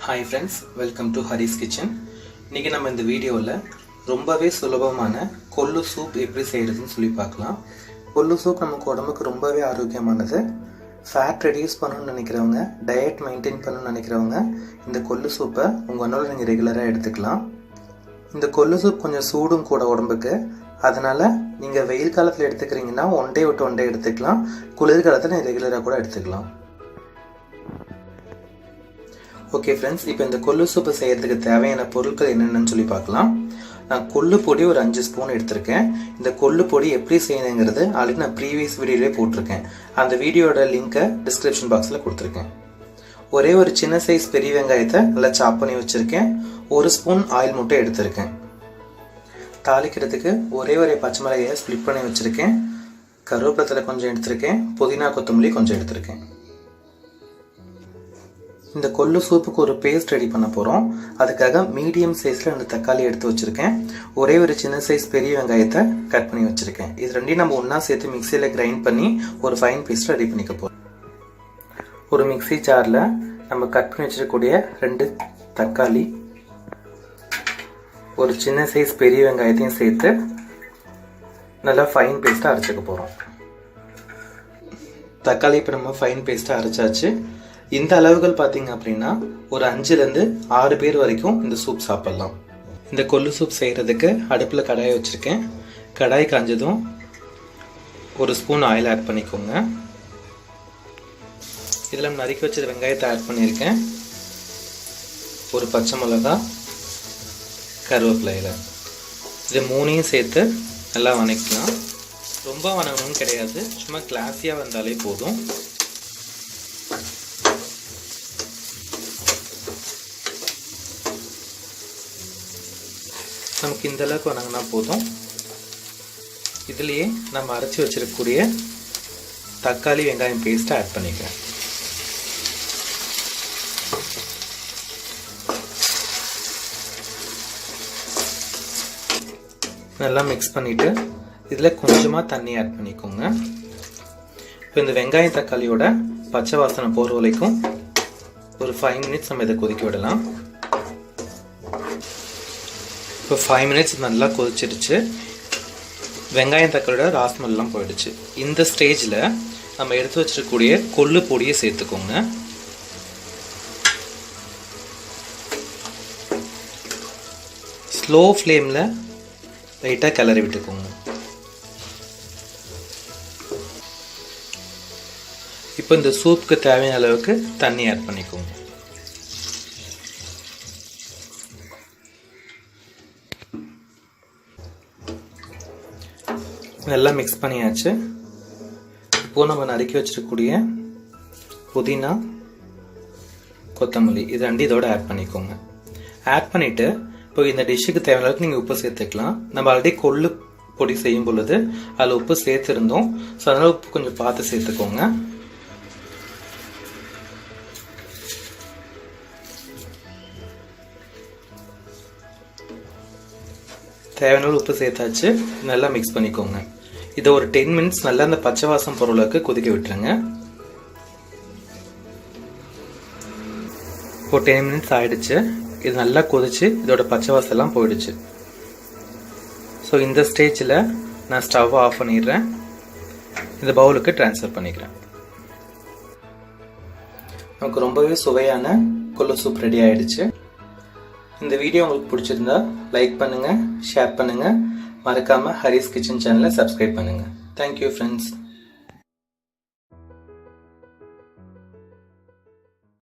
Hi friends, welcome to Hari's Kitchen. இன்னைக்கு நம்ம இந்த வீடியோல ரொம்பவே சுலபமான கொள்ளு சூப் எப்படி செய்யறதுன்னு சொல்லி பார்க்கலாம். கொள்ளு சூப் நமக்கு உடம்புக்கு ரொம்பவே ஆரோக்கியமானது. ஃபேட் ரெடியூஸ் பண்ணணும்னு நினைக்கிறவங்க, டயட் மெயின்டைன் பண்ணணும்னு நினைக்கிறவங்க இந்த கொள்ளு சூப்பை உங்க உணவுல நீங்க ரெகுலரா எடுத்துக்கலாம். இந்த கொள்ளு சூப் கொஞ்சம் சூடும் கூட உடம்புக்கு. அதனால நீங்க வெயில் காலத்துல எடுத்துக்கிறீங்கன்னா ஒன் டே விட்டு ஒன் டே எடுத்துக்கலாம். குளிர்காலத்துல ரெகுலரா கூட எடுத்துக்கலாம். ஓகே ஃப்ரெண்ட்ஸ், இப்போ இந்த கொள்ளு சூப்பு செய்யறதுக்கு தேவையான பொருட்கள் என்னென்னு சொல்லி பார்க்கலாம். நான் கொள்ளு பொடி ஒரு 5 ஸ்பூன் எடுத்திருக்கேன். இந்த கொள்ளு பொடி எப்படி செய்யணுங்கிறது ஆல்ரெடி நான் ப்ரீவியஸ் வீடியோலேயே போட்டிருக்கேன். அந்த வீடியோட லிங்கை டிஸ்கிரிப்ஷன் பாக்ஸில் கொடுத்துருக்கேன். ஒரே ஒரு சின்ன சைஸ் பெரிய வெங்காயத்தை நல்லா சாப் பண்ணி வச்சுருக்கேன். 1 ஸ்பூன் ஆயில் மட்டும் எடுத்திருக்கேன். தாளிக்கிறதுக்கு ஒரே பச்சை மிளகாயை ஸ்ப்ளிட் பண்ணி வச்சுருக்கேன். கருவேப்பிலை கொஞ்சம் எடுத்திருக்கேன். புதினா கொத்தமல்லி கொஞ்சம் எடுத்திருக்கேன். இந்த கொள்ளு சூப்புக்கு ஒரு பேஸ்ட் ரெடி பண்ண போகிறோம். அதுக்காக மீடியம் சைஸில் 2 தக்காளி எடுத்து வச்சுருக்கேன். ஒரே ஒரு சின்ன சைஸ் பெரிய வெங்காயத்தை கட் பண்ணி வச்சுருக்கேன். இது ரெண்டையும் நம்ம ஒன்றா சேர்த்து மிக்சியில் கிரைண்ட் பண்ணி ஒரு ஃபைன் பேஸ்ட் ரெடி பண்ணிக்க போகிறோம். ஒரு மிக்சி ஜாரில் நம்ம கட் பண்ணி வச்சிருக்கக்கூடிய 2 தக்காளி, ஒரு சின்ன சைஸ் பெரிய வெங்காயத்தையும் சேர்த்து நல்லா ஃபைன் பேஸ்ட்டாக அரைச்சிக்க போகிறோம். தக்காளி இப்போ நம்ம ஃபைன் பேஸ்ட்டாக அரைச்சாச்சு. இந்த அளவுகள் பார்த்தீங்க அப்படின்னா ஒரு 5லேருந்து 6 பேர் வரைக்கும் இந்த சூப் சாப்பிட்லாம். இந்த கொள்ளு சூப் செய்கிறதுக்கு அடுப்பில் கடாயை வச்சுருக்கேன். கடாய் காஞ்சதும் 1 ஸ்பூன் ஆயில் ஆட் பண்ணிக்கோங்க. இதில் நறுக்கி வச்ச வெங்காயத்தை ஆட் பண்ணியிருக்கேன். ஒரு பச்சை மிளகா, கருவேப்பிலை, இது 3ஐயும் சேர்த்து நல்லா வதக்கலாம். ரொம்ப வதங்கணும்னு கிடையாது, சும்மா கிளாஸியாக வந்தாலே போதும். நமக்கு இந்த அளவுக்கு வணங்கினா போதும். இதுலேயே நம்ம அரைச்சி வச்சிருக்கக்கூடிய தக்காளி வெங்காயம் பேஸ்ட்டை ஆட் பண்ணிக்கிறேன். நல்லா மிக்ஸ் பண்ணிவிட்டு இதில் கொஞ்சமாக தண்ணி ஆட் பண்ணிக்கோங்க. இப்போ இந்த வெங்காயம் தக்காளியோட பச்சை வாசனை போகிற வரைக்கும் ஒரு 5 மினிட்ஸ் நம்ம இதை கொதிக்க விடலாம். இப்போ 5 மினிட்ஸ் நல்லா கொதிச்சிருச்சு. வெங்காயம் தக்காளியோட ராஸ்மெல்லாம் போயிடுச்சு. இந்த ஸ்டேஜில் நம்ம எடுத்து வச்சிருக்கக்கூடிய கொள்ளு பொடியை சேர்த்துக்கோங்க. ஸ்லோ ஃப்ளேமில் லைட்டாக கிளறி விட்டுக்கோங்க. இப்போ இந்த சூப்புக்கு தேவையான அளவுக்கு தண்ணி ஆட் பண்ணிக்கோங்க. நல்லா மிக்ஸ் பண்ணியாச்சு. இப்போ நம்ம நறுக்கி வச்சிருக்கக்கூடிய புதினா, கொத்தமல்லி இது 2 இதோட ஆட் பண்ணிக்கோங்க. ஆட் பண்ணிட்டு இப்போ இந்த டிஷ்ஷுக்கு தேவையான அளவுக்கு நீங்கள் உப்பு சேர்த்துக்கலாம். நம்ம ஆல்ரெடி கொள்ளு பொடி செய்யும் பொழுது அதில் உப்பு சேர்த்துருந்தோம். ஸோ அதனால உப்பு கொஞ்சம் பார்த்து சேர்த்துக்கோங்க. தேவையான உப்பு சேர்த்தாச்சு. நல்லா மிக்ஸ் பண்ணிக்கோங்க. இதை ஒரு 10 மினிட்ஸ் நல்லா அந்த பச்சை வாசம் பொருளுக்கு கொதிக்க விட்டுருங்க. இப்போ 10 மினிட்ஸ் ஆயிடுச்சு. இது நல்லா கொதிச்சு இதோட பச்சை வாசம் எல்லாம் போயிடுச்சு. ஸோ இந்த ஸ்டேஜில் நான் ஸ்டவ் ஆஃப் பண்ணிடுறேன். இந்த பவுலுக்கு ட்ரான்ஸ்ஃபர் பண்ணிக்கிறேன். நமக்கு ரொம்பவே சுவையான கொள்ளு சூப் ரெடி ஆயிடுச்சு. இந்த வீடியோ உங்களுக்கு பிடிச்சிருந்தா லைக் பண்ணுங்க, ஷேர் பண்ணுங்க, மறக்காம ஹரிஸ் கிச்சன் சேனலை சப்ஸ்கிரைப் பண்ணுங்க. Thank you friends.